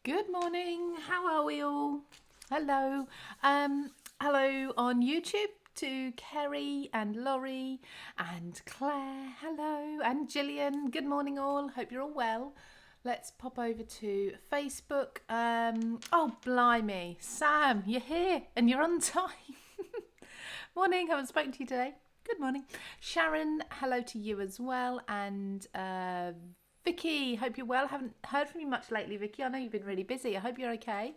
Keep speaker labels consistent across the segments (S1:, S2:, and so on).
S1: Good morning. How are we all? Hello. Hello on YouTube to Kerry and Laurie and Claire. Hello. And Gillian. Good morning all. Hope you're all well. Let's pop over to Facebook. Oh, blimey. Sam, you're here and you're on time. Morning. Haven't spoken to you today. Good morning. Sharon, hello to you as well. And Vicky, hope you're well. Haven't heard from you much lately, Vicky. I know you've been really busy. I hope you're okay.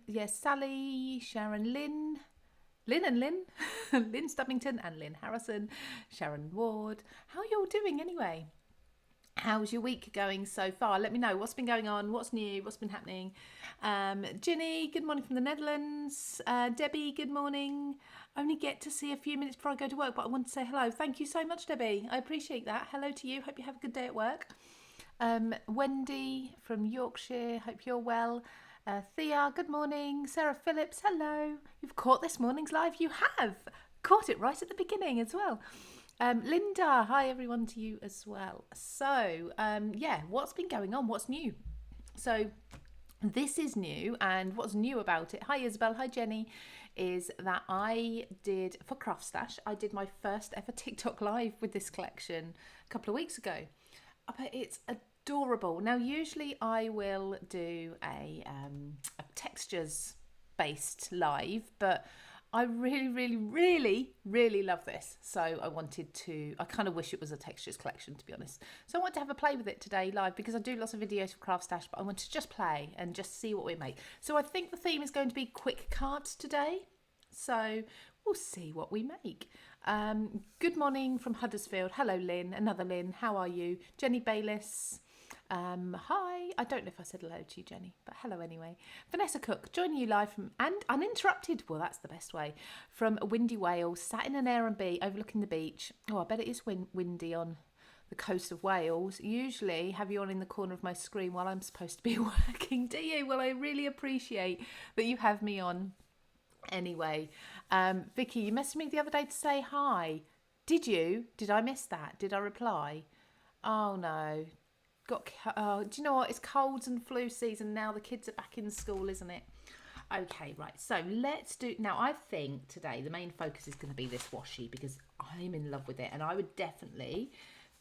S1: Yes, Sally, Sharon, Lynn and Lynn, Lynn Stubbington and Lynn Harrison, Sharon Ward. How are you all doing anyway? How's your week going so far? Let me know what's been going on, what's new, what's been happening. Ginny, good morning from the Netherlands. Debbie, good morning. Only get to see a few minutes before I go to work, but I want to say hello. Thank you so much, Debbie. I appreciate that. Hello to you. Hope you have a good day at work. Wendy from Yorkshire, hope you're well. Thea, good morning. Sarah Phillips, hello. You've caught this morning's live. You have caught it right at the beginning as well. Linda, hi everyone to you as well. So, yeah, what's been going on? What's new? So, this is new, and what's new about it, hi Isabel, hi Jenny, is that I did, for Craft Stash, I did my first ever TikTok live with this collection a couple of weeks ago. But it's adorable. Now, usually I will do a textures based live, but I really love this. So I kind of wish it was a textures collection, to be honest. So I want to have a play with it today live, because I do lots of videos for Craft Stash, but I want to just play and just see what we make. So I think the theme is going to be quick cards today. So we'll see what we make. Good morning from Huddersfield. Hello, Lynn. Another Lynn. How are you? Jenny Bayliss. Hi. I don't know if I said hello to you, Jenny, but hello anyway. Vanessa Cook, joining you live from, and uninterrupted, well, that's the best way, from windy Wales, sat in an Airbnb overlooking the beach. Oh, I bet it is windy on the coast of Wales. Usually have you on in the corner of my screen while I'm supposed to be working. Do you? Well, I really appreciate that you have me on. Anyway, Vicky, you messaged me the other day to say hi. Did you? Did I miss that? Did I reply? Oh no. Do you know what? It's colds and flu season now. The kids are back in school, isn't it? Okay, right. So let's do. Now, I think today the main focus is going to be this washi, because I'm in love with it, and I would definitely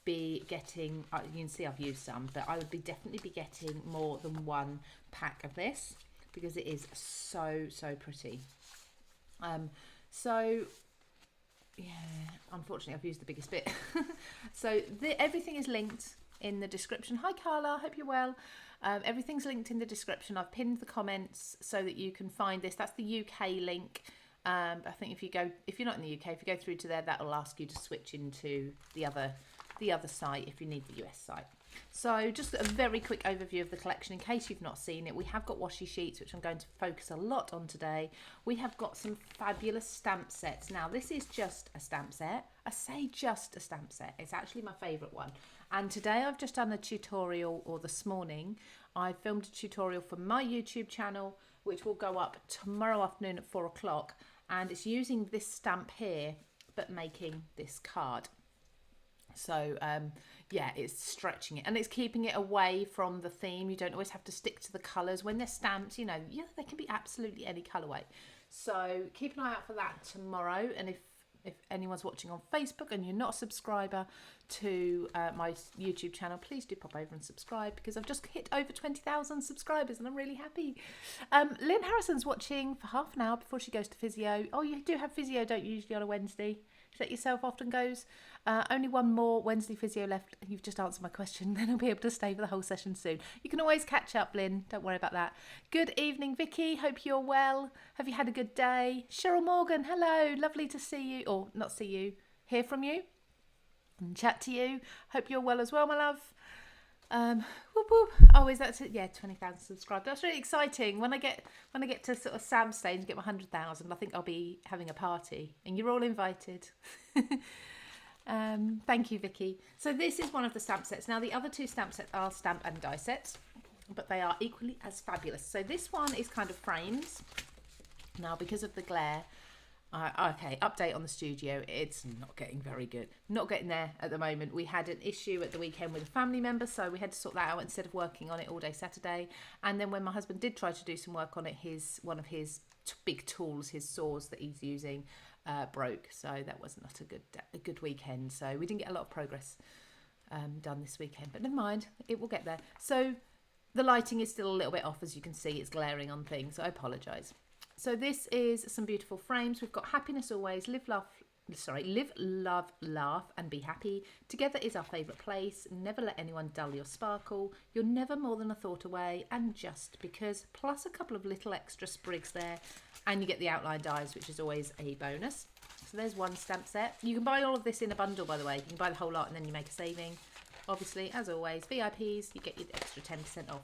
S1: be getting. You can see I've used some, but I would definitely be getting more than one pack of this, because it is so pretty. So yeah, unfortunately I've used the biggest bit. So everything is linked in the description. Hi Carla, hope you're well. Everything's linked in the description. I've pinned the comments so that you can find this. That's the UK link. I think if you're not in the UK, if you go through to there, that will ask you to switch into the other site if you need the US site. So just a very quick overview of the collection in case you've not seen it. We have got washi sheets, which I'm going to focus a lot on today. We have got some fabulous stamp sets. Now, this is just a stamp set. I say just a stamp set. It's actually my favourite one. And today I've just done a tutorial, or this morning, I filmed a tutorial for my YouTube channel, which will go up tomorrow afternoon at 4 o'clock. And it's using this stamp here, but making this card. So, yeah, it's stretching it, and it's keeping it away from the theme. You don't always have to stick to the colours. When they're stamps, you know, yeah, they can be absolutely any colourway. So keep an eye out for that tomorrow. And if anyone's watching on Facebook and you're not a subscriber to my YouTube channel, please do pop over and subscribe, because I've just hit over 20,000 subscribers and I'm really happy. Lynn Harrison's watching for half an hour before she goes to physio. Oh, you do have physio, don't you, usually on a Wednesday? Is that yourself often goes? Only one more Wednesday physio left. You've just answered my question. Then I'll be able to stay for the whole session soon. You can always catch up, Lynn. Don't worry about that. Good evening, Vicky. Hope you're well. Have you had a good day? Cheryl Morgan, hello. Lovely to see you. Or not see you. Hear from you. And chat to you. Hope you're well as well, my love. Whoop whoop. Oh, is that it? Yeah, 20,000 subscribers. That's really exciting. When I get to sort of Sam's stage and get my 100,000, I think I'll be having a party, and you're all invited. Thank you, Vicky. So this is one of the stamp sets. Now the other two stamp sets are stamp and die sets, but they are equally as fabulous. So this one is kind of frames. Now, because of the glare, Okay, update on the studio. It's not getting very good. Not getting there at the moment. We had an issue at the weekend with a family member, so we had to sort that out instead of working on it all day Saturday. And then when my husband did try to do some work on it, one of his big tools, his saws that he's using, broke. So that was not a good weekend. So we didn't get a lot of progress done this weekend, but never mind. It will get there. So the lighting is still a little bit off, as you can see. It's glaring on things. So I apologise. So this is some beautiful frames. We've got happiness always, live, love, laugh and be happy. Together is our favourite place. Never let anyone dull your sparkle. You're never more than a thought away. And just because, plus a couple of little extra sprigs there. And you get the outline dies, which is always a bonus. So there's one stamp set. You can buy all of this in a bundle, by the way. You can buy the whole lot and then you make a saving. Obviously, as always, VIPs, you get your extra 10% off.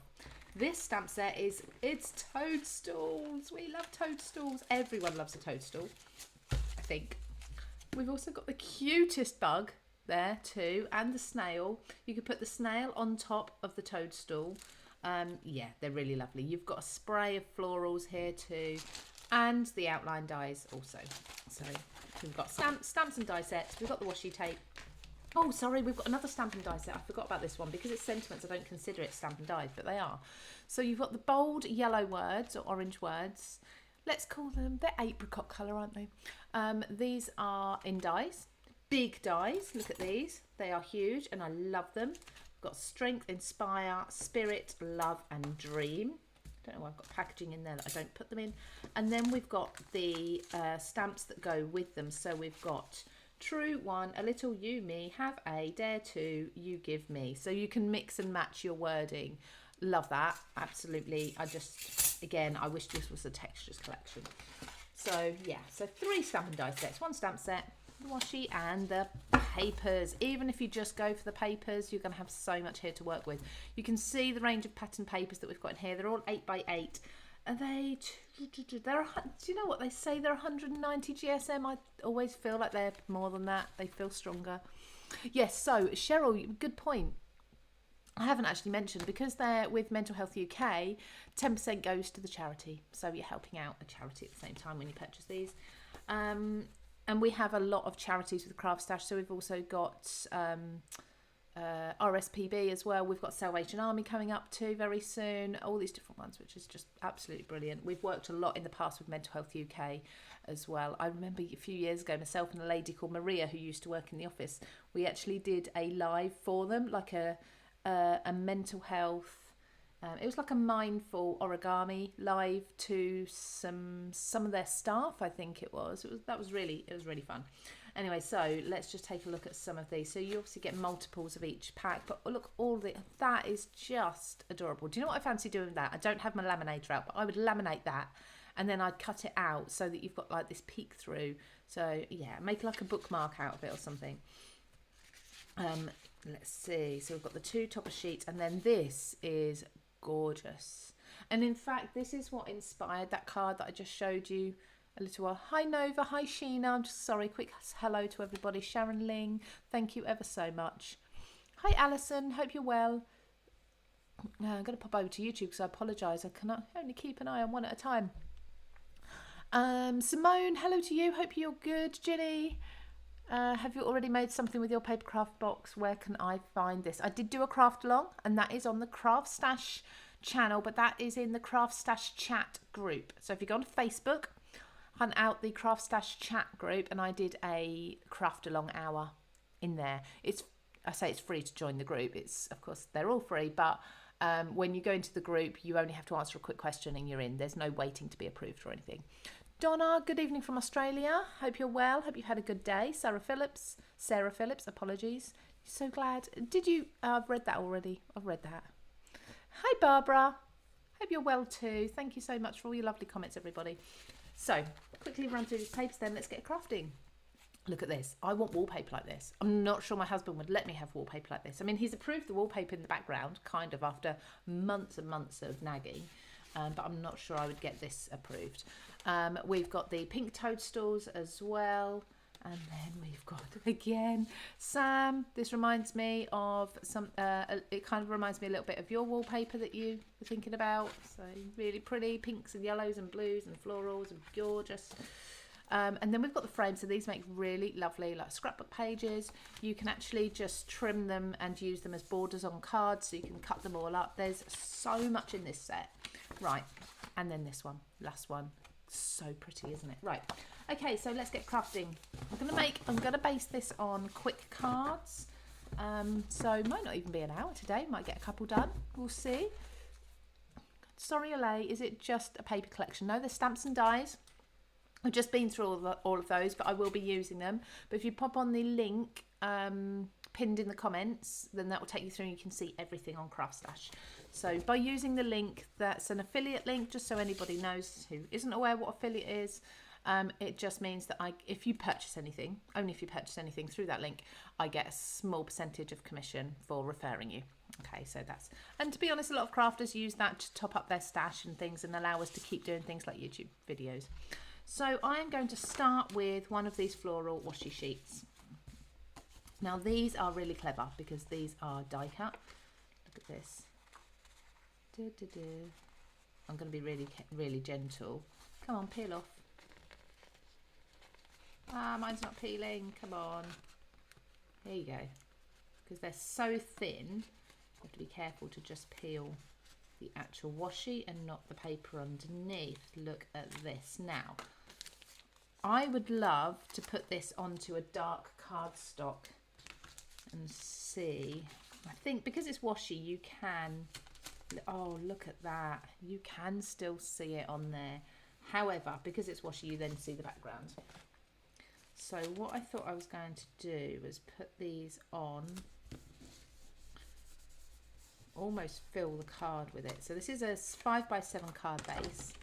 S1: This stamp set it's toadstools. We love toadstools. Everyone loves a toadstool, I think. We've also got the cutest bug there too, and the snail. You could put the snail on top of the toadstool. Yeah, they're really lovely. You've got a spray of florals here too, and the outline dies also. So we've got stamps and die sets. We've got the washi tape. Oh, sorry, we've got another stamp and die set. I forgot about this one. Because it's sentiments, I don't consider it stamp and dies, but they are. So you've got the bold yellow words or orange words. Let's call them, they're apricot colour, aren't they? These are in dies, big dies. Look at these. They are huge and I love them. We've got strength, inspire, spirit, love and dream. I don't know why I've got packaging in there that I don't put them in. And then we've got the stamps that go with them. So we've got true one, a little you, me, have a, dare to, you give me. So you can mix and match your wording. Love that. Absolutely. Again, I wish this was a textures collection. So yeah, so 3 stamp and die sets, 1 stamp set, the washi and the papers. Even if you just go for the papers, you're going to have so much here to work with. You can see the range of pattern papers that we've got in here. They're all 8x8. And do you know what they say? They're 190 GSM. I always feel like they're more than that. They feel stronger. Yes, so Cheryl, good point. I haven't actually mentioned, because they're with Mental Health UK, 10% goes to the charity. So you're helping out a charity at the same time when you purchase these. And we have a lot of charities with the Craft Stash. So we've also got RSPB as well. We've got Salvation Army coming up too very soon. All these different ones, which is just absolutely brilliant. We've worked a lot in the past with Mental Health UK as well. I remember a few years ago, myself and a lady called Maria who used to work in the office, we actually did a live for them, like a mental health. It was like a mindful origami live to some of their staff. I think it was really fun. Anyway, so let's just take a look at some of these. So you obviously get multiples of each pack, but look, that is just adorable. Do you know what I fancy doing with that? I don't have my laminator out, but I would laminate that and then I'd cut it out so that you've got like this peek through. So yeah, make like a bookmark out of it or something. Let's see. So we've got the 2 topper sheets, and then this is gorgeous. And in fact, this is what inspired that card that I just showed you a little while. Hi Nova, hi Sheena. I'm just sorry, quick hello to everybody. Sharon Ling, thank you ever so much. Hi Alison, hope you're well. I'm going to pop over to YouTube because I apologise. I cannot only keep an eye on one at a time. Simone, hello to you. Hope you're good. Ginny, have you already made something with your papercraft box? Where can I find this? I did do a craft along, and that is on the Craft Stash channel, but that is in the Craft Stash chat group. So if you go on Facebook, hunt out the Craft Stash chat group, and I did a craft along hour in there. I say it's free to join the group. It's, of course, they're all free, but when you go into the group, you only have to answer a quick question and you're in. There's no waiting to be approved or anything. Donna, good evening from Australia. Hope you're well. Hope you've had a good day. Sarah Phillips, apologies. So glad. Did you? I've read that already. I've read that. Hi, Barbara. Hope you're well too. Thank you so much for all your lovely comments, everybody. So, quickly run through these papers then. Let's get crafting. Look at this. I want wallpaper like this. I'm not sure my husband would let me have wallpaper like this. I mean, he's approved the wallpaper in the background, kind of, after months and months of nagging. But I'm not sure I would get this approved. We've got the pink toadstools as well. And then we've got, again, Sam. This reminds me of it kind of reminds me a little bit of your wallpaper that you were thinking about. So really pretty pinks and yellows and blues and florals and gorgeous. And then we've got the frames, so these make really lovely like scrapbook pages. You can actually just trim them and use them as borders on cards, so you can cut them all up. There's so much in this set. Right, and then this one, last one. So pretty, isn't it? Right, okay, so let's get crafting. I'm gonna base this on quick cards. So it might not even be an hour today, might get a couple done, we'll see. Sorry, Olay, is it just a paper collection? No, there's stamps and dies. I've just been through all of those, but I will be using them. But if you pop on the link pinned in the comments, then that will take you through and you can see everything on Craft Stash. So by using the link, that's an affiliate link, just so anybody knows who isn't aware what affiliate is. It just means that if you purchase anything, only if you purchase anything through that link, I get a small percentage of commission for referring you. Okay, so that's, and to be honest, a lot of crafters use that to top up their stash and things and allow us to keep doing things like YouTube videos. So I am going to start with one of these floral washi sheets. Now these are really clever because these are die cut. Look at this. I'm going to be really gentle. Come on, peel off. Ah, mine's not peeling. Come on. There you go. Because they're so thin, you have to be careful to just peel the actual washi and not the paper underneath. Look at this. Now, I would love to put this onto a dark cardstock and see. I think because it's washi, you can, oh, look at that. You can still see it on there. However, because it's washi, you then see the background. So what I thought I was going to do was put these on, almost fill the card with it. So this is a 5x7 card base.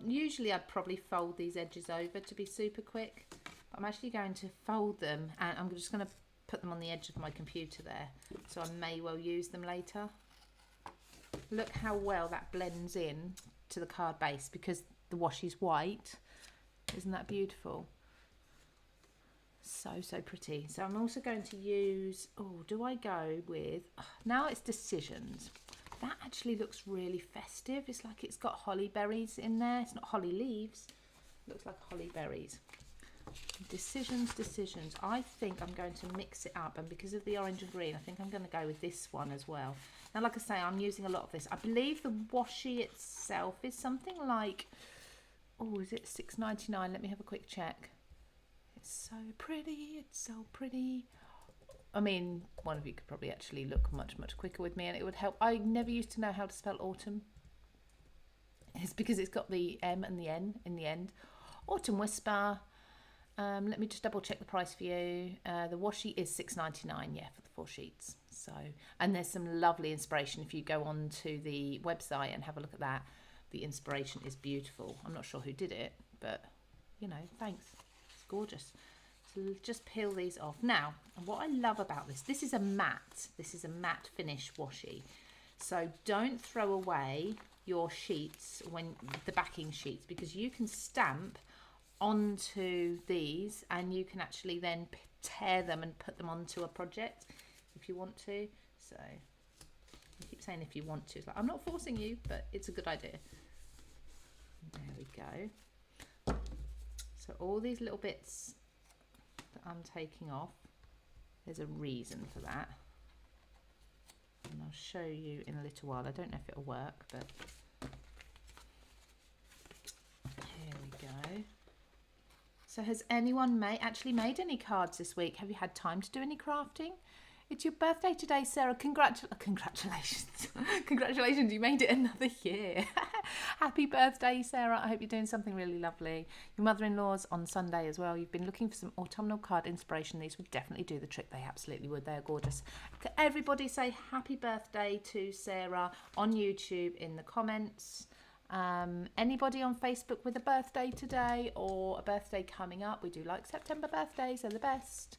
S1: Usually I'd probably fold these edges over to be super quick, but I'm actually going to fold them and I'm just going to put them on the edge of my computer there, so I may well use them later. Look how well that blends in to the card base because the washi's white. Isn't that beautiful? So pretty. So I'm also going to use, oh, do I go with, now it's Decisions. That actually looks really festive. It's like it's got holly berries in there. It's not holly leaves. It looks like holly berries. Decisions. I think I'm going to mix it up, and because of the orange and green, I think I'm going to go with this one as well. Now, like I say, I'm using a lot of this. I believe the washi itself is something like, oh, is it $6.99? Let me have a quick check. It's so pretty. It's so pretty. I mean, one of you could probably actually look much quicker with me, and it would help. I never used to know how to spell autumn. It's because it's got the M and the N in the end. Autumn Whisper. Let me just double check the price for you. The washi is $6.99, yeah, for the 4 sheets. So, and there's some lovely inspiration if you go on to the website and have a look at that. The inspiration is beautiful. I'm not sure who did it, but you know, thanks. It's gorgeous. So just peel these off. Now, what I love about this is a matte. This is a matte finish washi. So don't throw away your sheets, when the backing sheets, because you can stamp onto these and you can actually then tear them and put them onto a project if you want to. So I keep saying if you want to. It's like, I'm not forcing you, but it's a good idea. There we go. So all these little bits that I'm taking off, there's a reason for that, and I'll show you in a little while. I don't know if it'll work, but here we go. So has anyone actually made any cards this week? Have you had time to do any crafting? It's your birthday today, Sarah. Congratulations. Congratulations, you made it another year. Happy birthday, Sarah. I hope you're doing something really lovely. Your mother-in-law's on Sunday as well. You've been looking for some autumnal card inspiration. These would definitely do the trick. They absolutely would. They're gorgeous. Could everybody say happy birthday to Sarah on YouTube in the comments? Anybody on Facebook with a birthday today or a birthday coming up? We do like September birthdays, they're the best.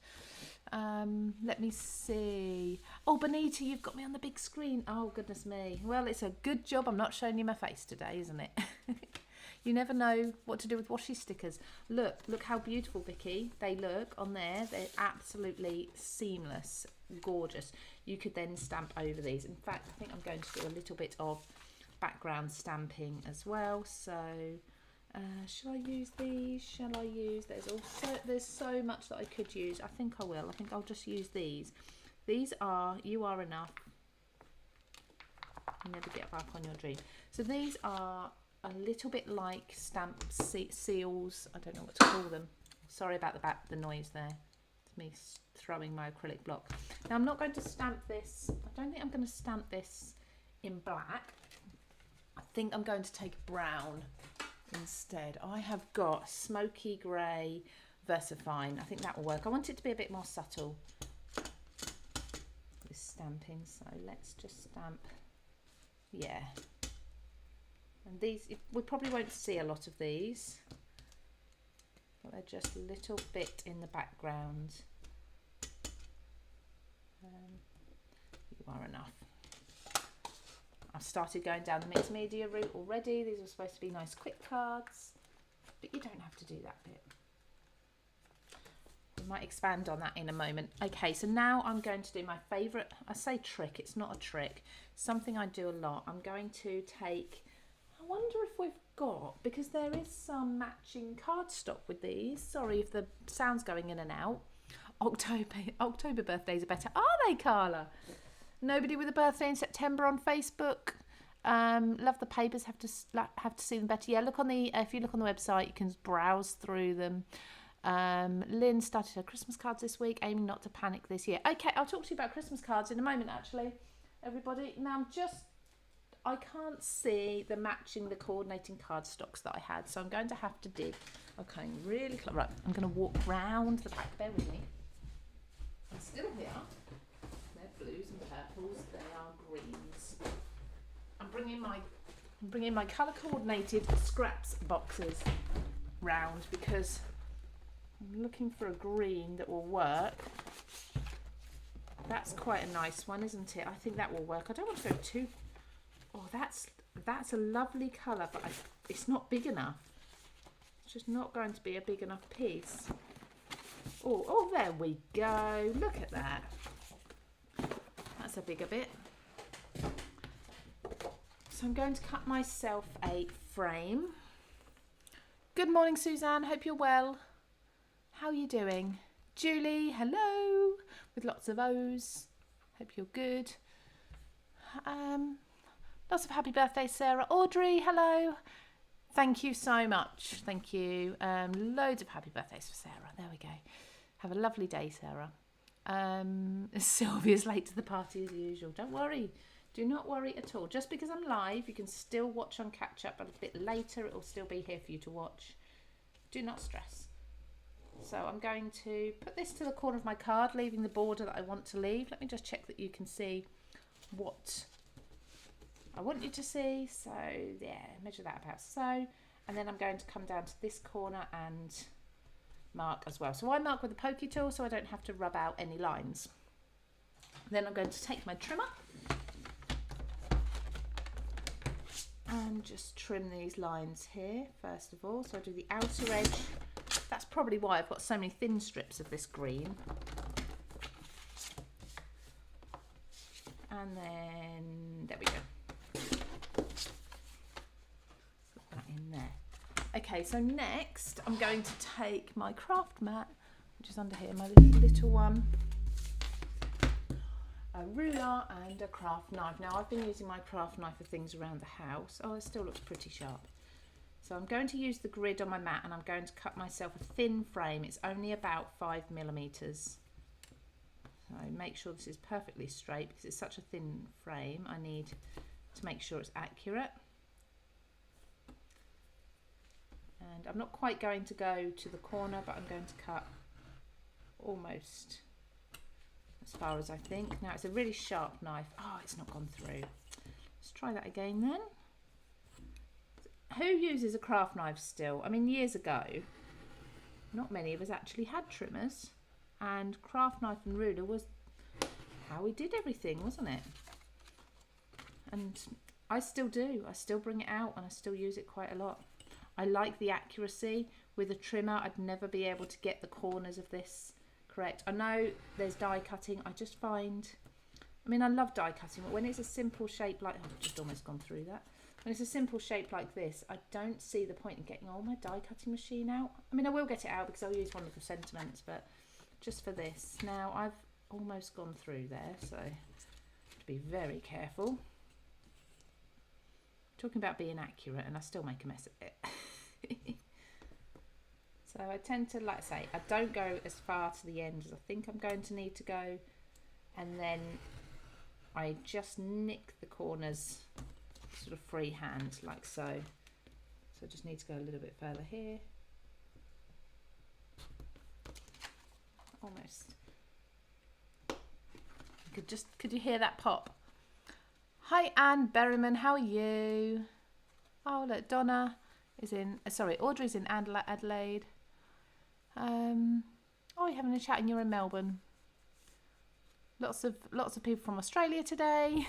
S1: Let me see. Oh, Bonita, you've got me on the big screen. Oh, goodness me. Well, it's a good job I'm not showing you my face today, isn't it? You never know what to do with washi stickers. Look how beautiful, Vicky, they look on there. They're absolutely seamless, gorgeous. You could then stamp over these. In fact, I think I'm going to do a little bit of background stamping as well. So Shall I use these? Shall I use, there's so much that I could use. I think I will. I think I'll just use these. These are You Are Enough. You never get back on your dream. So these are a little bit like stamp seals. I don't know what to call them. Sorry about the noise there. It's me throwing my acrylic block. Now I'm not going to stamp this. I don't think I'm going to stamp this in black. I think I'm going to take brown instead. I have got smoky grey VersaFine. I think that will work. I want it to be a bit more subtle, this stamping, so let's just stamp. Yeah, and these, we probably won't see a lot of these, but they're just a little bit in the background. You Are Enough. I've started going down the mixed media route already. These are supposed to be nice quick cards, but you don't have to do that bit. We might expand on that in a moment. Okay, so now I'm going to do my favourite, I say trick, it's not a trick, something I do a lot. I'm going to take, I wonder if we've got, because there is some matching cardstock with these. Sorry if the sound's going in and out. October birthdays are better. Are they, Carla? Nobody with a birthday in September on Facebook. Love the papers. Have to see them better. Yeah, look on the if you look on the website, you can browse through them. Lynn started her Christmas cards this week, aiming not to panic this year. Okay, I'll talk to you about Christmas cards in a moment. Actually, everybody. Now I can't see the coordinating cardstocks that I had, so I'm going to have to dig. Okay, really close. Right, I'm going to walk round the back. Bear with me. I'm still here. They're blues and purples. They are greens. I'm bringing my colour coordinated scraps boxes round because I'm looking for a green that will work. That's quite a nice one, isn't it? I think that will work. I don't want to go too. Oh, that's a lovely colour, but it's not big enough. It's just not going to be a big enough piece. Oh, there we go. Look at that. That's a bigger bit. So I'm going to cut myself a frame. Good morning, Suzanne. Hope you're well. How are you doing? Julie, hello. With lots of O's. Hope you're good. Lots of happy birthday, Sarah. Audrey, hello. Thank you so much. Thank you. Loads of happy birthdays for Sarah. There we go. Have a lovely day, Sarah. Sylvia's late to the party as usual. Don't worry. Do not worry at all. Just because I'm live, you can still watch on catch up, but a bit later it will still be here for you to watch. Do not stress. So I'm going to put this to the corner of my card, leaving the border that I want to leave. Let me just check that you can see what I want you to see. So yeah, measure that about so. And then I'm going to come down to this corner and mark as well. So I mark with a pokey tool so I don't have to rub out any lines. Then I'm going to take my trimmer and just trim these lines here first of all. So I do the outer edge. That's probably why I've got so many thin strips of this green. And then there we go. Put that in there. Okay, so next I'm going to take my craft mat, which is under here, my little one, a ruler and a craft knife. Now I've been using my craft knife for things around the house. Oh, it still looks pretty sharp. So I'm going to use the grid on my mat and I'm going to cut myself a thin frame. It's only about 5mm. So make sure this is perfectly straight because it's such a thin frame. I need to make sure it's accurate. And I'm not quite going to go to the corner, but I'm going to cut almost as far as I think. Now it's a really sharp knife. Oh, it's not gone through. Let's try that again then. Who uses a craft knife still? I mean, years ago, not many of us actually had trimmers, and craft knife and ruler was how we did everything, wasn't it? And I still do. I still bring it out and I still use it quite a lot. I like the accuracy. With a trimmer, I'd never be able to get the corners of this correct. I know there's die cutting. I just find, I mean, I love die cutting, but when it's a simple shape like, oh, I've just almost gone through that. When it's a simple shape like this, I don't see the point in getting all my die cutting machine out. I mean, I will get it out because I'll use one of the sentiments, but just for this. Now, I've almost gone through there, so to be very careful. Talking about being accurate, and I still make a mess of it. So I tend to, like I say, I don't go as far to the end as I think I'm going to need to go, and then I just nick the corners sort of freehand, like so. So I just need to go a little bit further here. Almost. Could you hear that pop? Hi Anne Berryman, how are you? Oh look, Donna is in, Audrey's in Adelaide. Oh, you're having a chat and you're in Melbourne. Lots of people from Australia today.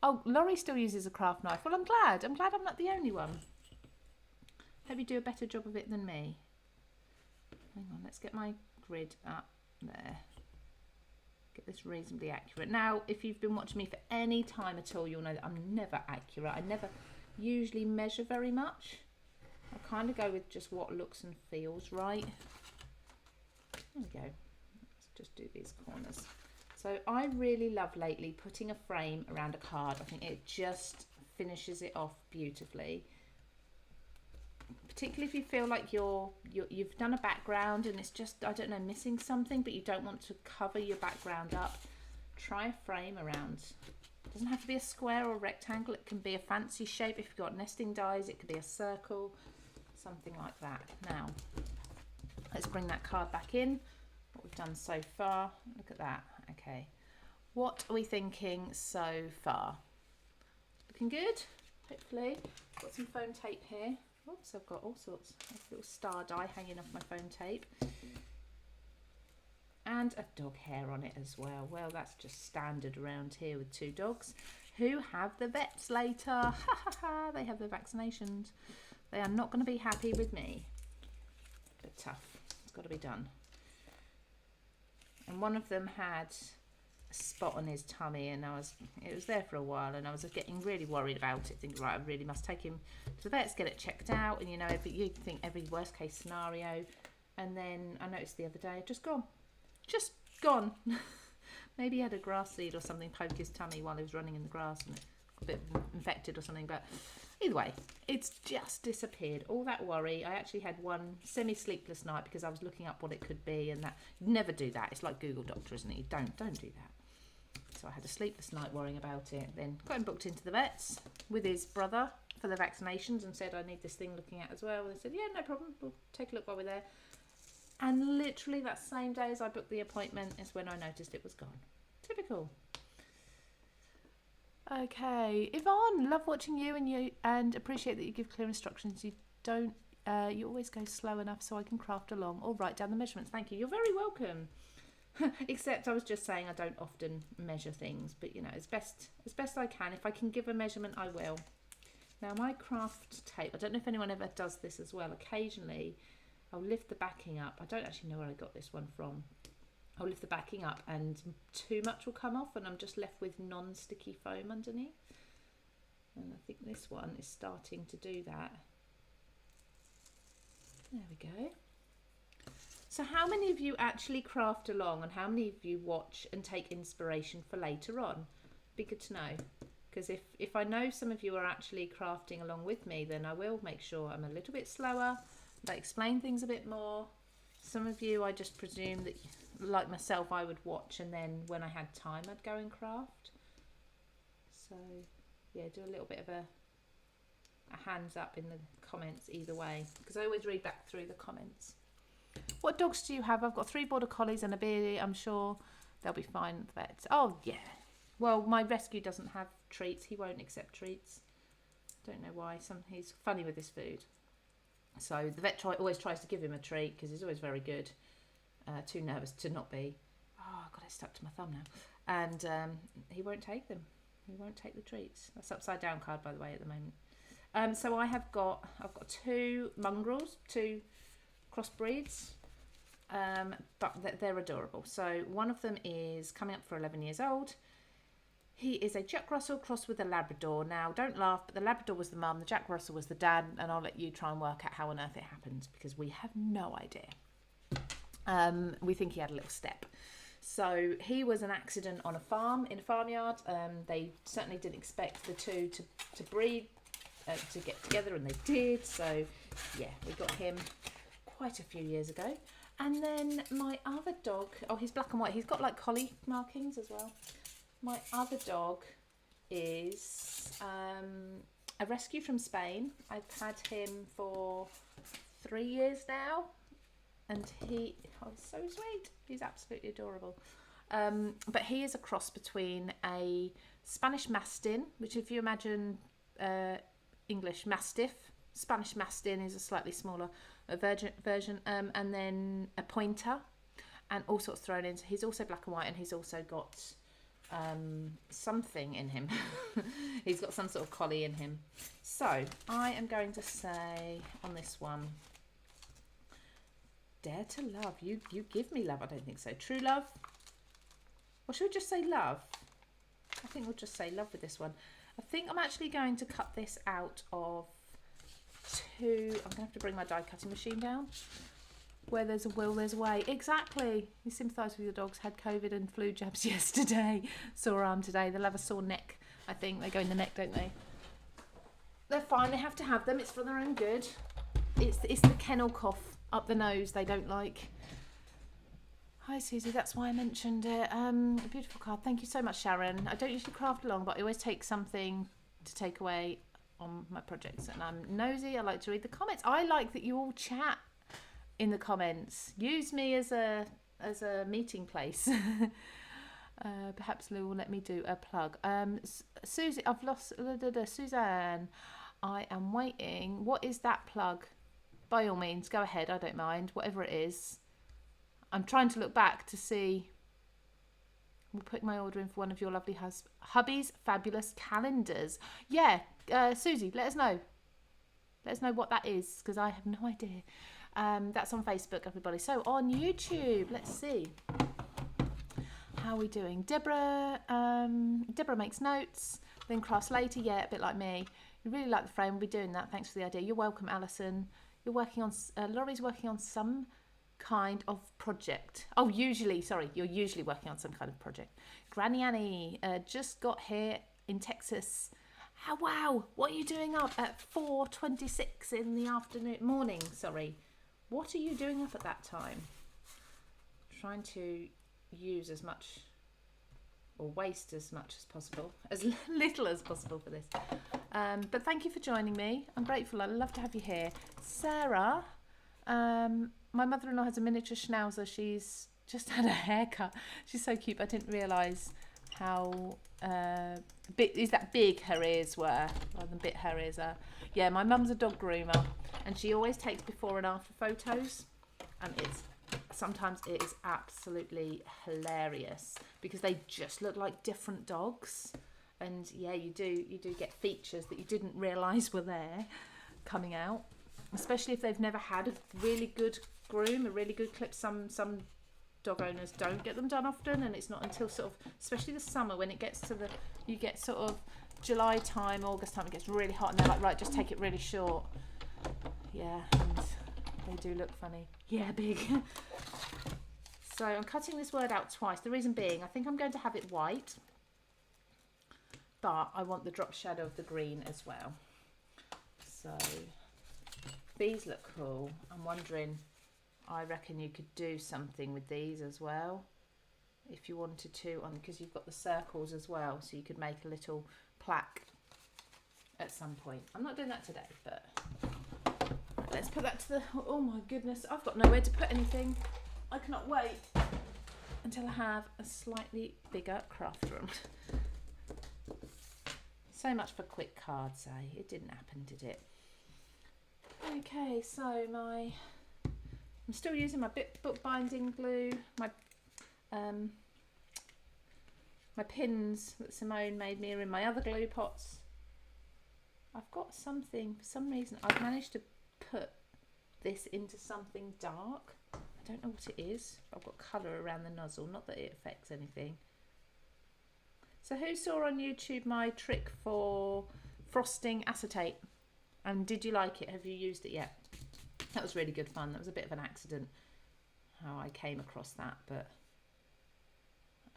S1: Oh, Laurie still uses a craft knife. Well, I'm glad I'm not the only one. Hope you do a better job of it than me. Hang on, let's get my grid up there. Get this reasonably accurate. Now, if you've been watching me for any time at all, you'll know that I'm never accurate. I never usually measure very much. I kind of go with just what looks and feels right. There we go. Let's just do these corners. So I really love lately putting a frame around a card. I think it just finishes it off beautifully. Particularly if you feel like you've done a background and it's just, I don't know, missing something, but you don't want to cover your background up. Try a frame around. It doesn't have to be a square or a rectangle. It can be a fancy shape. If you've got nesting dies, it could be a circle, something like that. Now, let's bring that card back in. What we've done so far. Look at that. Okay. What are we thinking so far? Looking good, hopefully. Got some foam tape here. Oops, I've got all sorts of little star die hanging off my foam tape. And a dog hair on it as well. Well, that's just standard around here with two dogs who have the vets later. Ha ha ha, they have their vaccinations. They are not going to be happy with me. But tough, it's got to be done. And one of them had a spot on his tummy, and it was there for a while, and I was getting really worried about it, thinking, right, I really must take him to the vets, get it checked out, and you know, you think every worst case scenario. And then I noticed the other day, just gone. Maybe he had a grass seed or something poke his tummy while he was running in the grass and it got a bit infected or something, but either way, it's just disappeared. All that worry. I actually had one semi-sleepless night because I was looking up what it could be, and that, never do that. It's like Google Doctor, isn't it? You don't do that. So I had a sleepless night worrying about it. Then got him booked into the vets with his brother for the vaccinations and said, I need this thing looking at as well. And they said, yeah, no problem. We'll take a look while we're there. And literally that same day as I booked the appointment is when I noticed it was gone. Typical. Okay, Yvonne, love watching you and appreciate that you give clear instructions. You don't, you always go slow enough so I can craft along or write down the measurements. Thank you. You're very welcome. Except I was just saying I don't often measure things, but you know, as best I can. If I can give a measurement, I will. Now my craft tape, I don't know if anyone ever does this as well. Occasionally I'll lift the backing up. I don't actually know where I got this one from. I'll lift the backing up and too much will come off and I'm just left with non-sticky foam underneath. And I think this one is starting to do that. There we go. So how many of you actually craft along and how many of you watch and take inspiration for later on? Be good to know. Because if I know some of you are actually crafting along with me, then I will make sure I'm a little bit slower, but explain things a bit more. Some of you, I just presume that, like myself, I would watch and then when I had time, I'd go and craft. So yeah, do a little bit of a hands up in the comments either way, because I always read back through the comments. What dogs do you have? I've got 3 border collies and a beardie. I'm sure they'll be fine at the vets. Oh yeah. Well, my rescue doesn't have treats. He won't accept treats. Don't know why. He's funny with his food. So the vet always tries to give him a treat because he's always very good. Too nervous to not be. Oh, I got it stuck to my thumb now. And he won't take them. He won't take the treats. That's upside down card, by the way, at the moment. So I've got 2 mongrels, 2 crossbreeds, but they're adorable. So one of them is coming up for 11 years old. He is a Jack Russell crossed with a Labrador. Now, don't laugh, but the Labrador was the mum, the Jack Russell was the dad, and I'll let you try and work out how on earth it happened because we have no idea. We think he had a little step. So he was an accident on a farm, in a farmyard. They certainly didn't expect the two to breed, to get together, and they did. So, yeah, we got him quite a few years ago. And then my other dog, oh, he's black and white. He's got like collie markings as well. My other dog is a rescue from Spain. I've had him for 3 years now, and he's so sweet. He's absolutely adorable. But he is a cross between a Spanish Mastin, which if you imagine English Mastiff, Spanish Mastin is a slightly smaller version, and then a pointer, and all sorts thrown in. So he's also black and white, and he's also got something in him. He's got some sort of collie in him. So I am going to say on this one, dare to love. You give me love. I don't think so. True love, or should we just say love? I think we'll just say love with this one. I think I'm actually going to cut this out of two. I'm gonna have to bring my die cutting machine down. Where there's a will, there's a way. Exactly. You sympathise with your dogs. Had COVID and flu jabs yesterday. Sore arm today. They'll have a sore neck. I think they go in the neck, don't they? They're fine. They have to have them. It's for their own good. It's the kennel cough up the nose they don't like. Hi Susie. That's why I mentioned it. A beautiful card. Thank you so much, Sharon. I don't usually craft along, but I always take something to take away on my projects, and I'm nosy. I like to read the comments. I like that you all chat in the comments. Use me as a meeting place. Perhaps Lou will let me do a plug. Susie, I've lost Suzanne. I am waiting. What is that plug? By all means, go ahead. I don't mind. Whatever it is. I'm trying to look back to see. We'll put my order in for one of your lovely hubby's fabulous calendars. Yeah, Susie, let us know. Let us know what that is, because I have no idea. That's on Facebook, everybody. So on YouTube, let's see. How are we doing? Deborah makes notes, then crafts later. Yeah, a bit like me. You really like the frame. We'll be doing that. Thanks for the idea. You're welcome, Alison. You're working on, Laurie's working on some kind of project. Oh, usually, sorry. You're usually working on some kind of project. Granny Annie just got here in Texas. Oh, wow. What are you doing up at 4:26 in the morning? Sorry. What are you doing up at that time? Trying to use as much or waste as much as possible, as little as possible for this. But thank you for joining me. I'm grateful. I'd love to have you here. Sarah, my mother-in-law has a miniature schnauzer. She's just had a haircut. She's so cute. I didn't realise how big her ears were, rather than bit her ears are. Yeah, my mum's a dog groomer, and she always takes before and after photos, and sometimes it is absolutely hilarious because they just look like different dogs. And yeah, you do get features that you didn't realise were there coming out, especially if they've never had a really good groom, a really good clip. Some dog owners don't get them done often, and it's not until sort of, especially the summer, when it gets to you get sort of July time, August time, it gets really hot, and they're like, right, just take it really short. Yeah, and they do look funny. Yeah, big. So I'm cutting this word out twice. The reason being, I think I'm going to have it white, but I want the drop shadow of the green as well. So these look cool. I'm wondering, I reckon you could do something with these as well if you wanted to, because you've got the circles as well, so you could make a little plaque at some point. I'm not doing that today, but let's put that to the, oh my goodness, I've got nowhere to put anything. I cannot wait until I have a slightly bigger craft room. So much for quick cards, eh? It didn't happen, did it? Okay, so I'm still using my book binding glue, my pins that Simone made me are in my other glue pots. I've got something, for some reason, I've managed to put this into something dark. I don't know what it is. I've got colour around the nozzle, not that it affects anything. So who saw on YouTube my trick for frosting acetate? And did you like it? Have you used it yet? That was really good fun. That was a bit of an accident how I came across that, but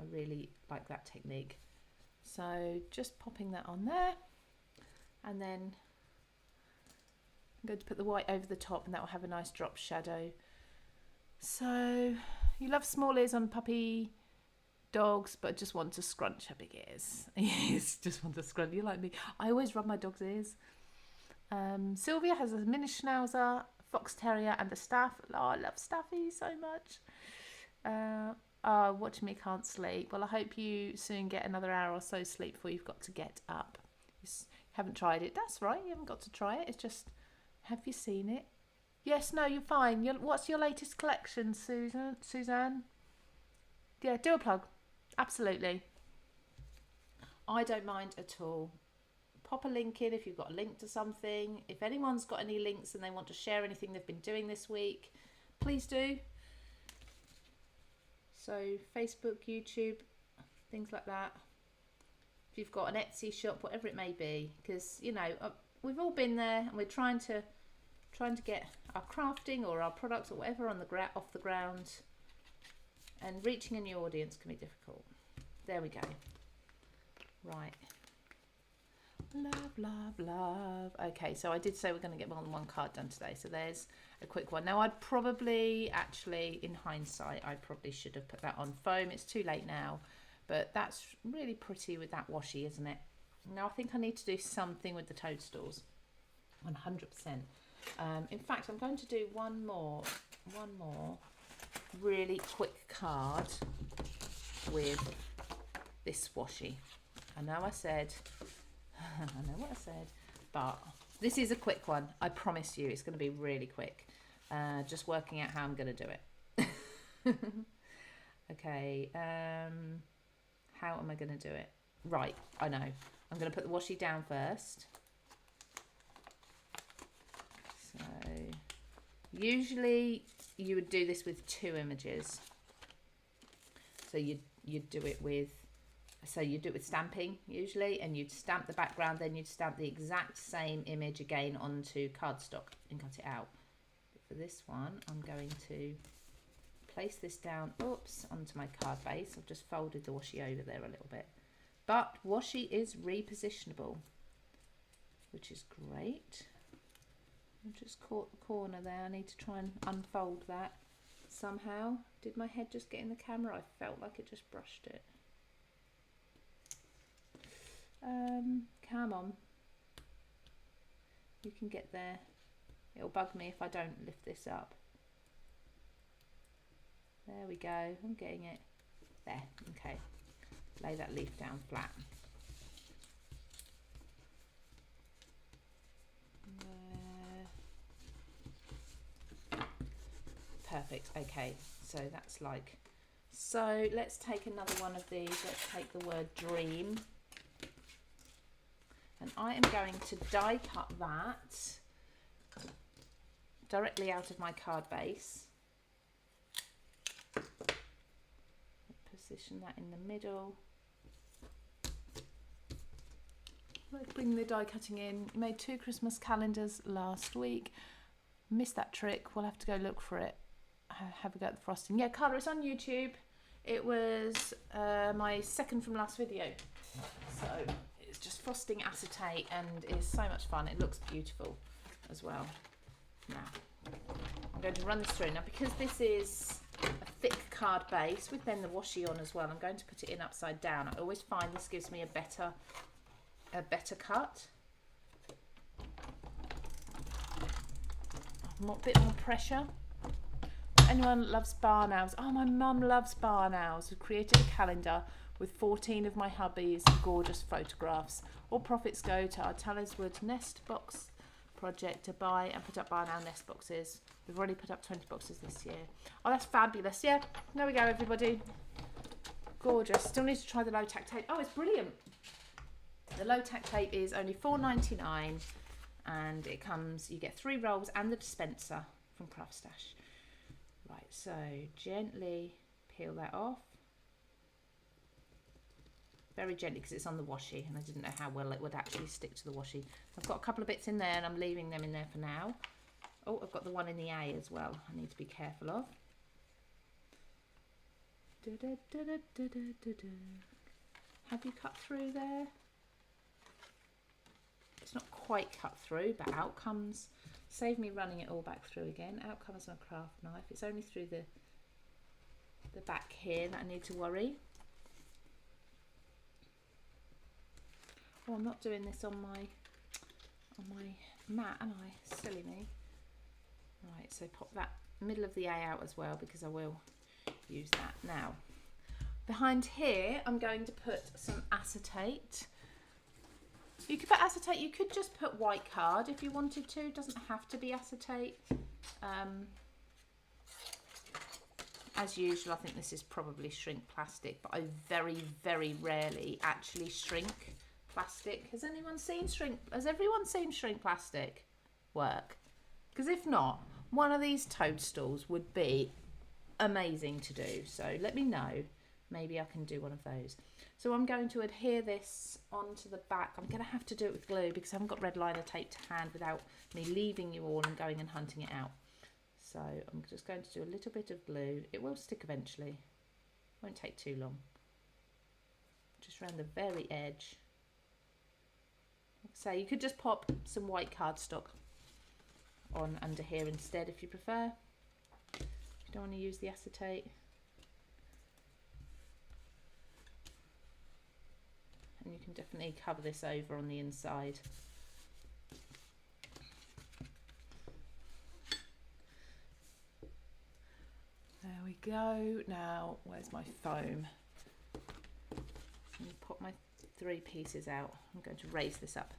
S1: I really like that technique. So just popping that on there, and then I'm going to put the white over the top, and that will have a nice drop shadow. So you love small ears on puppy dogs, but just want to scrunch her big ears. Yes, just want to scrunch. You like me. I always rub my dog's ears. Sylvia has a mini schnauzer, fox terrier, and a staff. Oh, I love Staffy so much. Watching me can't sleep. Well, I hope you soon get another hour or so sleep before you've got to get up. You haven't tried it. That's right. You haven't got to try it. It's just, have you seen it? Yes, no, you're fine. What's your latest collection, Suzanne? Yeah, do a plug. Absolutely. I don't mind at all. Pop a link in if you've got a link to something. If anyone's got any links and they want to share anything they've been doing this week, please do. So Facebook, YouTube, things like that. If you've got an Etsy shop, whatever it may be, because you know we've all been there, and we're trying to get our crafting or our products or whatever on off the ground, and reaching a new audience can be difficult. There we go. Right. Love, love, love. Okay, so I did say we're going to get more than one card done today, so there's a quick one. Now I'd probably, actually in hindsight, I probably should have put that on foam. It's too late now, but that's really pretty with that washi, isn't it? Now I think I need to do something with the toadstools, 100%. In fact, I'm going to do one more really quick card with this washi. I know I said, I know what I said, but this is a quick one. I promise you it's going to be really quick. Just working out how I'm going to do it. Okay, how am I going to do it? Right, I know. I'm going to put the washi down first. So usually you would do this with 2 images. So you'd do it with, stamping usually, and you'd stamp the background, then you'd stamp the exact same image again onto cardstock and cut it out. But for this one, I'm going to place this down, onto my card base. I've just folded the washi over there a little bit. But washi is repositionable, which is great. I've just caught the corner there. I need to try and unfold that somehow. Did my head just get in the camera? I felt like it just brushed it. Come on. You can get there. It'll bug me if I don't lift this up. There we go. I'm getting it. There. Okay. Lay that leaf down flat. Perfect. Okay, so that's like, so let's take another one of these. Let's take the word dream, and I am going to die cut that directly out of my card base. Position that in the middle. Let's bring the die cutting in. You made 2 Christmas calendars last week. Missed that trick. We'll have to go look for it. Have a go at the frosting. Yeah, Carla, it's on YouTube. It was my second from last video. So it's just frosting acetate, and it's so much fun. It looks beautiful as well. Now I'm going to run this through. Now because this is a thick card base with then the washi on as well, I'm going to put it in upside down. I always find this gives me a better cut. A bit more pressure. Anyone loves barn owls? Oh, my mum loves barn owls. We've created a calendar with 14 of my hubby's gorgeous photographs. All profits go to our Taliswood nest box project to buy and put up barn owl nest boxes. We've already put up 20 boxes this year. Oh, that's fabulous. Yeah, there we go, everybody. Gorgeous. Still need to try the low tack tape. Oh, it's brilliant. The low tack tape is only $4.99, and it comes, you get 3 rolls and the dispenser from Craft Stash. Right, so gently peel that off. very gently because it's on the washi and I didn't know how well it would actually stick to the washi. I've got a couple of bits in there and I'm leaving them in there for now. Oh, I've got the one in the A as well I need to be careful of. Have you cut through there? It's not quite cut through, but out comes, save me running it all back through again, out comes my craft knife. It's only through the back here that I need to worry. Oh, I'm not doing this on my mat, am I? Silly me. Right, so pop that middle of the A out as well because I will use that. Now, behind here, I'm going to put some acetate. You could put acetate, you could just put white card if you wanted to. It doesn't have to be acetate. As usual, I think this is probably shrink plastic, but I very, very rarely actually shrink plastic. Has everyone seen shrink plastic work? Because if not, one of these toadstools would be amazing to do. So let me know. Maybe I can do one of those. So I'm going to adhere this onto the back. I'm going to have to do it with glue because I haven't got red liner tape to hand without me leaving you all and going and hunting it out. So I'm just going to do a little bit of glue. It will stick eventually. Won't take too long. Just around the very edge. So you could just pop some white cardstock on under here instead if you prefer. If you don't want to use the acetate. And you can definitely cover this over on the inside. There we go. Now, where's my foam? Let me pop my 3 pieces out. I'm going to raise this up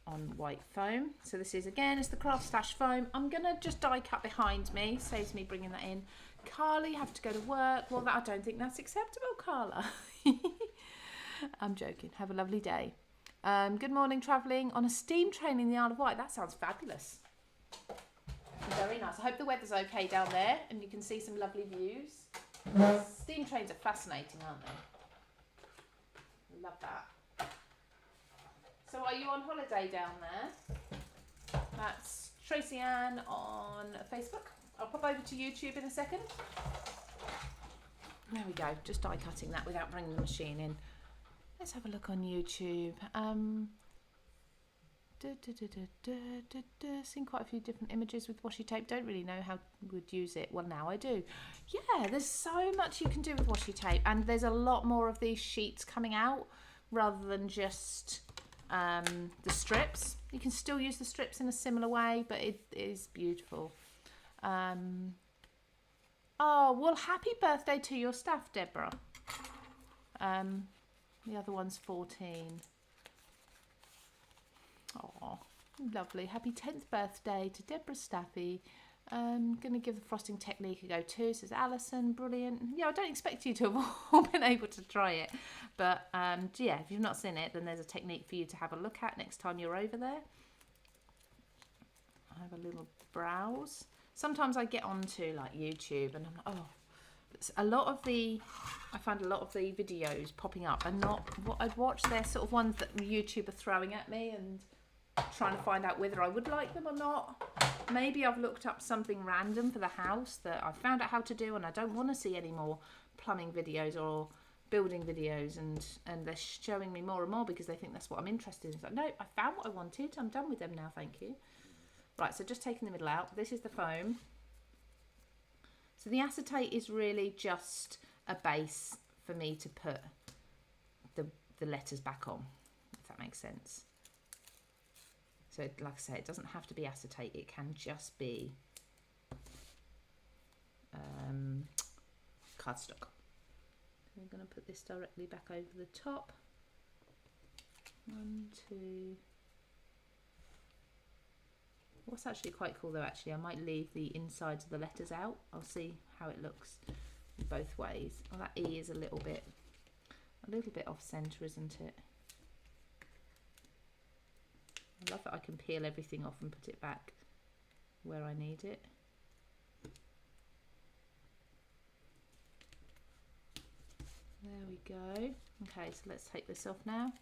S1: on white foam. So this is, again, it's the Craft Stash foam. I'm going to just die cut behind me. Saves me bringing that in. Carly, have to go to work. Well, I don't think that's acceptable, Carla. I'm joking. Have a lovely day. Good morning, travelling on a steam train in the Isle of Wight. That sounds fabulous. Very nice. I hope the weather's okay down there and you can see some lovely views. Steam trains are fascinating, aren't they? Love that. So are you on holiday down there? That's Tracy Ann on Facebook. I'll pop over to YouTube in a second. There we go. Just die cutting that without bringing the machine in. Let's have a look on YouTube. Seen quite a few different images with washi tape. Don't really know how would use it. Well, now I do. Yeah, there's so much you can do with washi tape, and there's a lot more of these sheets coming out rather than just the strips. You can still use the strips in a similar way, but it is beautiful. Oh, well, happy birthday to your staff, Deborah. The other one's 14. Oh, lovely. Happy 10th birthday to Deborah Staffy. Going to give the frosting technique a go too, says Alison. Brilliant. Yeah, I don't expect you to have all been able to try it. But yeah, if you've not seen it, then there's a technique for you to have a look at next time you're over there. I have a little browse. Sometimes I get onto like YouTube and I'm like, oh, I find a lot of the videos popping up are not what I'd watch. They're sort of ones that YouTube are throwing at me and trying to find out whether I would like them or not. Maybe I've looked up something random for the house that I found out how to do and I don't want to see any more plumbing videos or building videos, and they're showing me more and more because they think that's what I'm interested in. It's like, no, I found what I wanted. I'm done with them now, thank you. Right, so just taking the middle out. This is the foam. So the acetate is really just a base for me to put the letters back on, if that makes sense. So like I say, it doesn't have to be acetate. It can just be cardstock. So I'm going to put this directly back over the top. 1, 2. What's actually quite cool though, actually, I might leave the insides of the letters out. I'll see how it looks both ways. Oh, that E is a little bit off centre, isn't it? I love that I can peel everything off and put it back where I need it. There we go. Okay, so let's take this off now.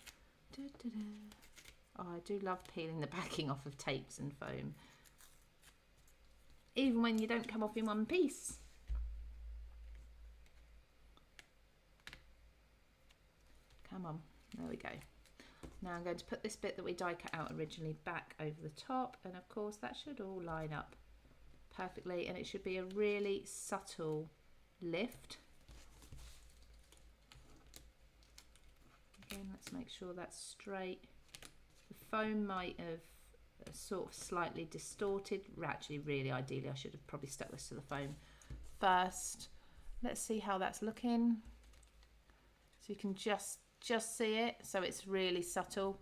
S1: Oh, I do love peeling the backing off of tapes and foam, even when you don't come off in one piece. Come on, there we go. Now I'm going to put this bit that we die cut out originally back over the top, and of course that should all line up perfectly, and it should be a really subtle lift. Again, let's make sure that's straight. The foam might have sort of slightly distorted. Actually, really ideally I should have probably stuck this to the foam first. Let's see how that's looking. So you can just see it, so it's really subtle,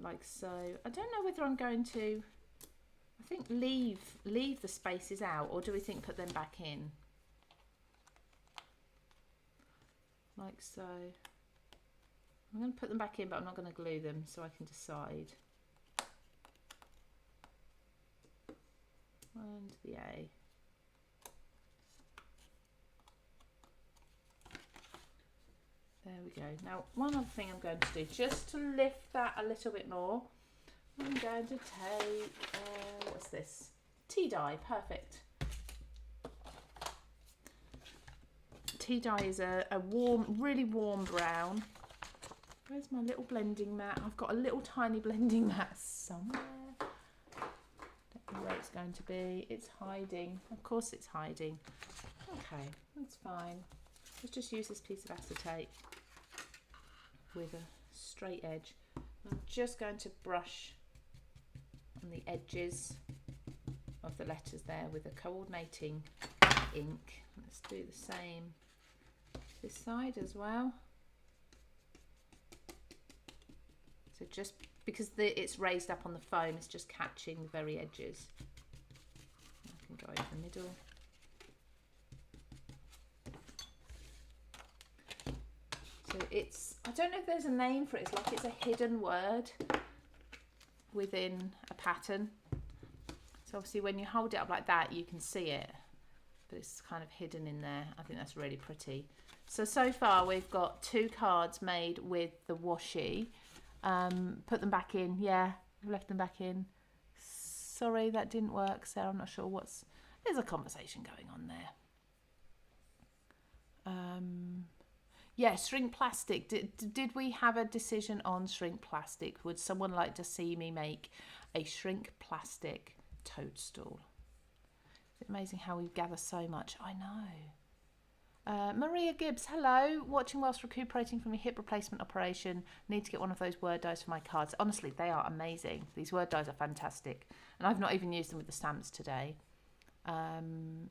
S1: like so. I don't know whether I'm going to, I think leave the spaces out, or do we think put them back in, like so. I'm going to put them back in, but I'm not going to glue them, so I can decide. And the A. There we go. Now, one other thing I'm going to do, just to lift that a little bit more, I'm going to take, what's this? Tea dye, perfect. Tea dye is a warm, really warm brown. Where's my little blending mat? I've got a little tiny blending mat somewhere. Don't know where it's going to be. It's hiding. Of course it's hiding. Okay, that's fine. Let's just use this piece of acetate with a straight edge. I'm just going to brush on the edges of the letters there with a coordinating ink. Let's do the same this side as well. So just because it's raised up on the foam, it's just catching the very edges. I can go over the middle. So it's, I don't know if there's a name for it, it's like it's a hidden word within a pattern. So obviously when you hold it up like that, you can see it, but it's kind of hidden in there. I think that's really pretty. So far we've got 2 cards made with the washi. Put them back in. Yeah, I've left them back in. Sorry, that didn't work, Sarah. I'm not sure what's... There's a conversation going on there. Yeah, shrink plastic. Did we have a decision on shrink plastic? Would someone like to see me make a shrink plastic toadstool? It's amazing how we gather so much. I know. Maria Gibbs, hello. Watching whilst recuperating from a hip replacement operation. Need to get one of those word dies for my cards. Honestly, they are amazing. These word dies are fantastic. And I've not even used them with the stamps today. Should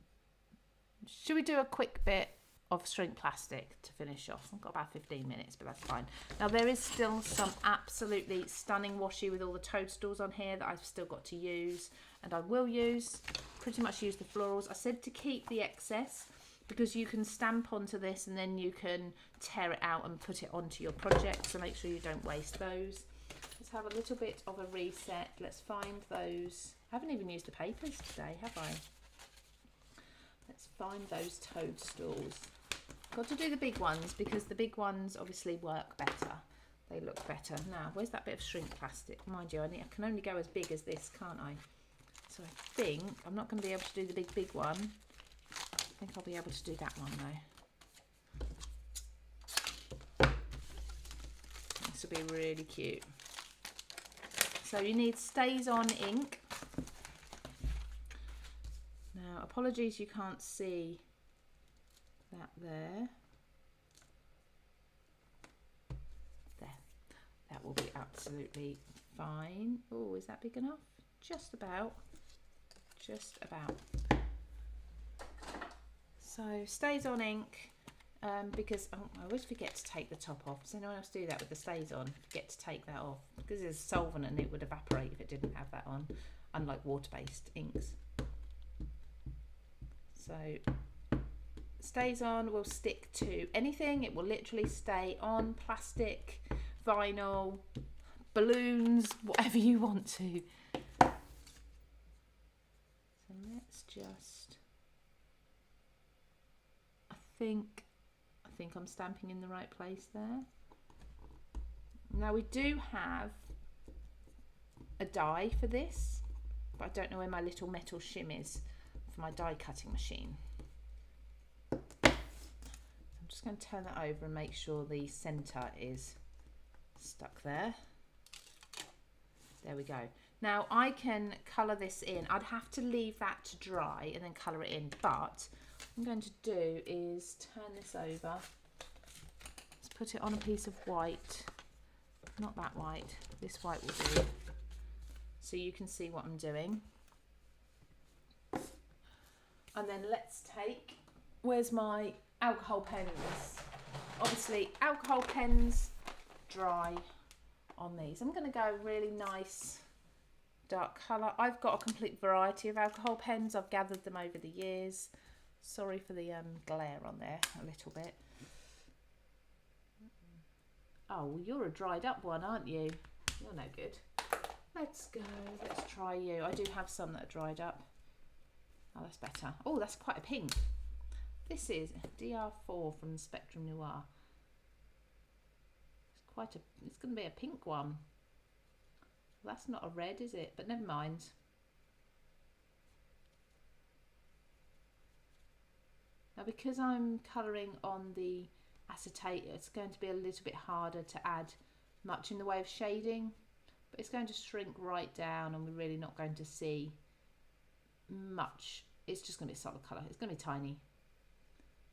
S1: we do a quick bit of shrink plastic to finish off? I've got about 15 minutes, but that's fine. Now, there is still some absolutely stunning washi with all the toadstools on here that I've still got to use. And I will use, pretty much use the florals. I said to keep the excess, because you can stamp onto this and then you can tear it out and put it onto your project, so make sure you don't waste those. Let's have a little bit of a reset. Let's find those. I haven't even used the papers today, have I? Let's find those toadstools. Got to do the big ones because the big ones obviously work better. They look better. Now, where's that bit of shrink plastic? Mind you, I can only go as big as this, can't I? So I think I'm not going to be able to do the big one. I think I'll be able to do that one though. This will be really cute. So you need Stays On ink. Now, apologies you can't see that there. There. That will be absolutely fine. Oh, is that big enough? Just about. Just about. So Stays On ink, because I always forget to take the top off. Does anyone else do that with the Stays On? Forget to take that off because it's solvent and it would evaporate if it didn't have that on, unlike water-based inks. So Stays On will stick to anything. It will literally stay on plastic, vinyl, balloons, whatever you want to. So let's just... I think I'm stamping in the right place there. Now we do have a die for this, but I don't know where my little metal shim is for my die cutting machine. I'm just going to turn that over and make sure the centre is stuck there. There we go. Now I can colour this in. I'd have to leave that to dry and then colour it in, but what I'm going to do is turn this over. Let's put it on a piece of white. Not that white, this white will do, so you can see what I'm doing. And then let's take, where's my alcohol pens? Obviously alcohol pens dry on these. I'm going to go really nice dark colour. I've got a complete variety of alcohol pens. I've gathered them over the years. Sorry for the glare on there a little bit. Oh, well, you're a dried up one, aren't you? You're no good. Let's go. Let's try you. I do have some that are dried up. Oh, that's better. Oh, that's quite a pink. This is DR4 from Spectrum Noir. It's going to be a pink one. Well, that's not a red, is it? But never mind. Now, because I'm colouring on the acetate, it's going to be a little bit harder to add much in the way of shading, but it's going to shrink right down and we're really not going to see much. It's just going to be a solid colour. It's going to be tiny.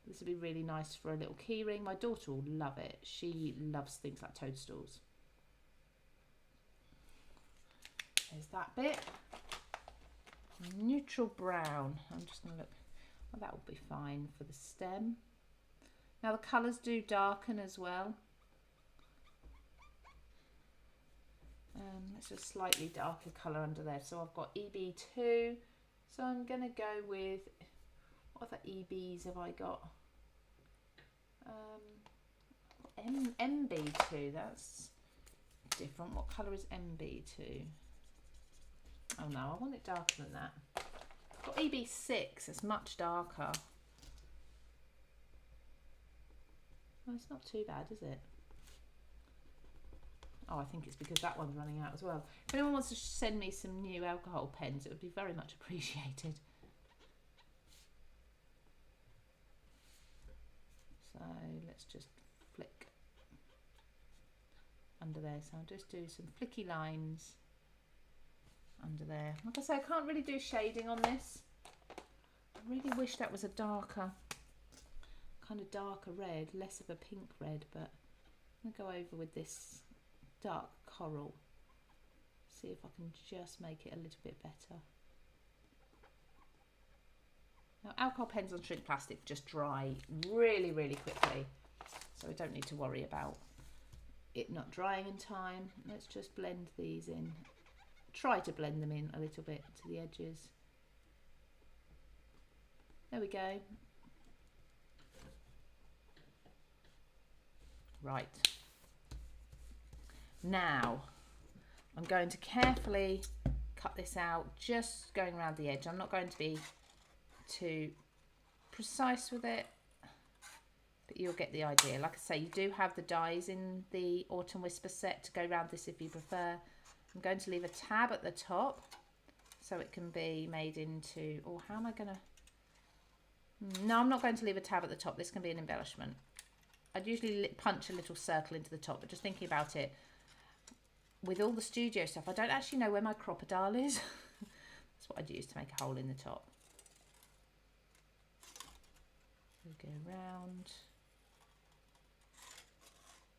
S1: This would be really nice for a little keyring. My daughter will love it. She loves things like toadstools. There's that bit. Neutral brown. I'm just going to look. Well, that will be fine for the stem. Now the colours do darken as well. It's a slightly darker colour under there. So I've got EB2. So I'm going to go with, what other EBs have I got? MB2, that's different. What colour is MB2? Oh no, I want it darker than that. I've got EB6, it's much darker. Oh, it's not too bad, is it? Oh, I think it's because that one's running out as well. If anyone wants to send me some new alcohol pens, it would be very much appreciated. So let's just flick under there. So I'll just do some flicky lines under there. Like I say, I can't really do shading on this. I really wish that was a darker, kind of darker red, less of a pink red, but I'm going to go over with this dark coral. See if I can just make it a little bit better. Now, alcohol pens on shrink plastic just dry really, really quickly, so we don't need to worry about it not drying in time. Let's just blend these in. Try to blend them in a little bit to the edges. There we go. Right. Now, I'm going to carefully cut this out, just going around the edge. I'm not going to be too precise with it, but you'll get the idea. Like I say, you do have the dies in the Autumn Whisper set to go around this if you prefer. I'm going to leave a tab at the top so it can be made into, or how am I going to, no, I'm not going to leave a tab at the top. This can be an embellishment. I'd usually punch a little circle into the top, but just thinking about it, with all the studio stuff, I don't actually know where my crocodile is. That's what I'd use to make a hole in the top. We'll go round.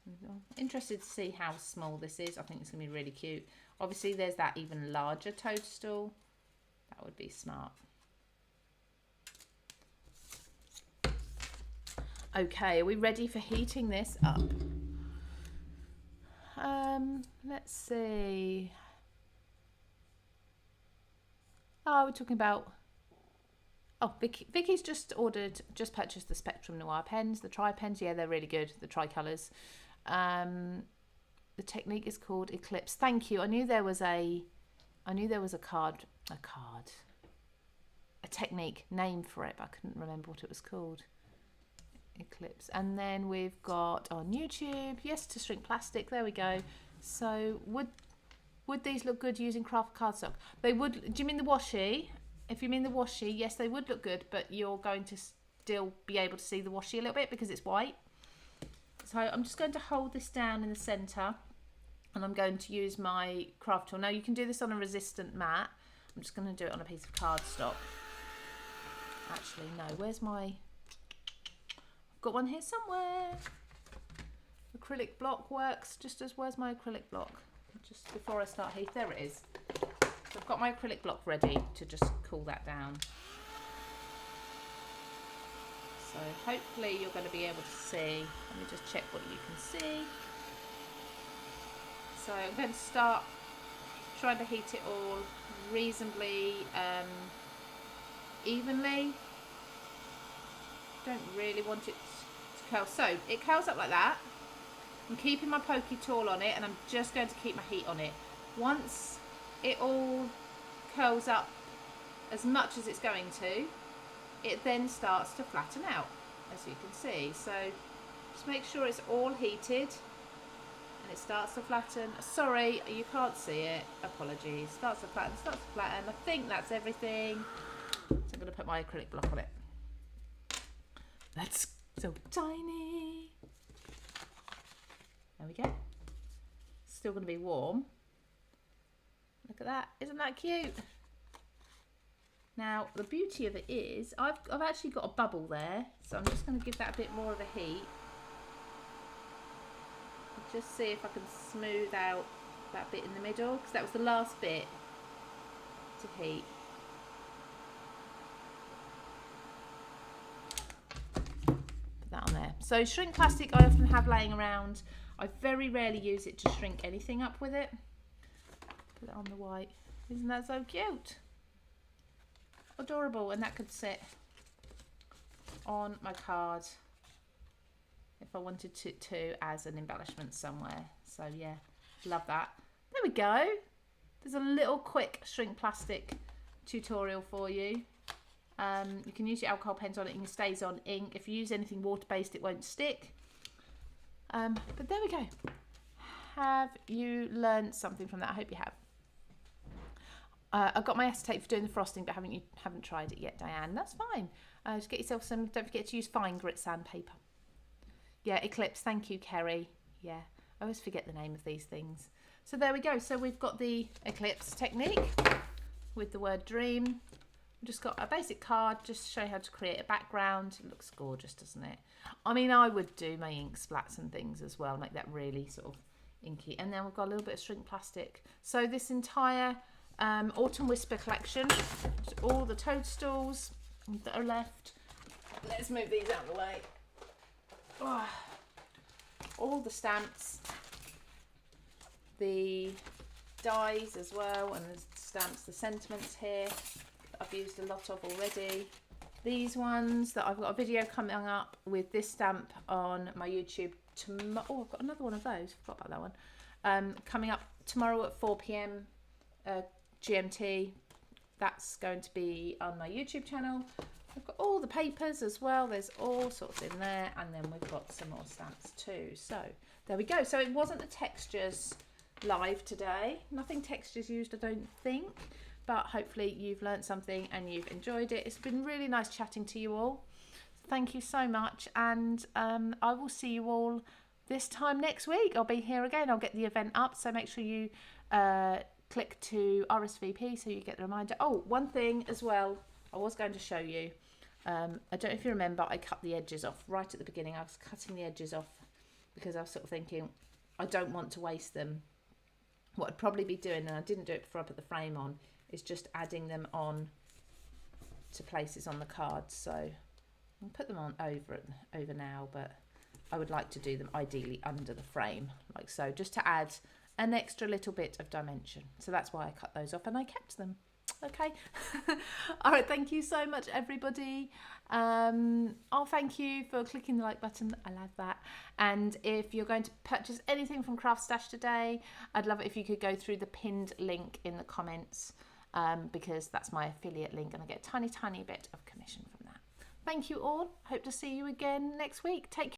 S1: I'm interested to see how small this is. I think it's going to be really cute. Obviously, there's that even larger toadstool. That would be smart. Okay, are we ready for heating this up? Let's see. Oh, we're talking about... Oh, Vicky's just purchased the Spectrum Noir pens, the tri pens. Yeah, they're really good, the tricolours. The technique is called Eclipse. Thank you. I knew there was a technique name for it, but I couldn't remember what it was called. Eclipse. And then we've got on YouTube, yes to shrink plastic. There we go. So would these look good using craft cardstock? They would. Do you mean the washi? If you mean the washi, yes, they would look good, but you're going to still be able to see the washi a little bit because it's white. So I'm just going to hold this down in the centre, and I'm going to use my craft tool. Now you can do this on a resistant mat. I'm just going to do it on a piece of cardstock. Actually, no, where's my... I've got one here somewhere. Acrylic block works just as... Where's my acrylic block? Just before I start heat, there it is. So I've got my acrylic block ready to just cool that down. So hopefully you're going to be able to see. Let me just check what you can see. So I'm going to start trying to heat it all reasonably evenly. Don't really want it to curl. So it curls up like that. I'm keeping my pokey tool on it, and I'm just going to keep my heat on it. Once it all curls up as much as it's going to, it then starts to flatten out, as you can see. So just make sure it's all heated and it starts to flatten. Sorry, you can't see it. Apologies. Starts to flatten, starts to flatten. I think that's everything. So I'm going to put my acrylic block on it. That's so tiny. There we go. Still going to be warm. Look at that. Isn't that cute? Now, the beauty of it is I've actually got a bubble there. So I'm just going to give that a bit more of a heat. Just see if I can smooth out that bit in the middle, because that was the last bit to heat. Put that on there. So shrink plastic I often have laying around. I very rarely use it to shrink anything up with it. Put it on the white. Isn't that so cute? Adorable. And that could sit on my card if I wanted to as an embellishment somewhere. So yeah, love that. There we go. There's a little quick shrink plastic tutorial for you. You can use your alcohol pens on it and it stays on ink. If you use anything water-based, it won't stick. But there we go. Have you learned something from that? I hope you have. I've got my acetate for doing the frosting, but haven't tried it yet, Diane. That's fine. Just get yourself some. Don't forget to use fine grit sandpaper. Yeah, Eclipse. Thank you, Kerry. Yeah, I always forget the name of these things. So there we go. So we've got the Eclipse technique with the word dream. I've just got a basic card just to show you how to create a background. It looks gorgeous, doesn't it? I mean, I would do my ink splats and things as well, make that really sort of inky. And then we've got a little bit of shrink plastic. So this entire Autumn Whisper collection, all the toadstools that are left. Let's move these out of the way. Oh, all the stamps, the dies as well, and the stamps, the sentiments here that I've used a lot of already. These ones that I've got a video coming up with this stamp on my YouTube tomorrow. Oh, I've got another one of those. Forgot about that one. Coming up tomorrow at 4 p.m. GMT. That's going to be on my YouTube channel. I've got all the papers as well. There's all sorts in there. And then we've got some more stamps too. So there we go. So it wasn't the textures live today. Nothing textures used, I don't think. But hopefully you've learned something and you've enjoyed it. It's been really nice chatting to you all. Thank you so much. And I will see you all this time next week. I'll be here again. I'll get the event up. So make sure you click to RSVP so you get the reminder. Oh, one thing as well. I was going to show you. I don't know if you remember, I cut the edges off right at the beginning. I was cutting the edges off because I was sort of thinking I don't want to waste them. What I'd probably be doing, and I didn't do it before I put the frame on, is just adding them on to places on the cards. So I'll put them on over now, but I would like to do them ideally under the frame, like so, just to add an extra little bit of dimension. So that's why I cut those off and I kept them. Okay. All right, thank you so much, everybody. Oh, thank you for clicking the like button. I love that. And if you're going to purchase anything from Craft Stash today, I'd love it if you could go through the pinned link in the comments, because that's my affiliate link and I get a tiny bit of commission from that. Thank you all. Hope to see you again next week. Take care.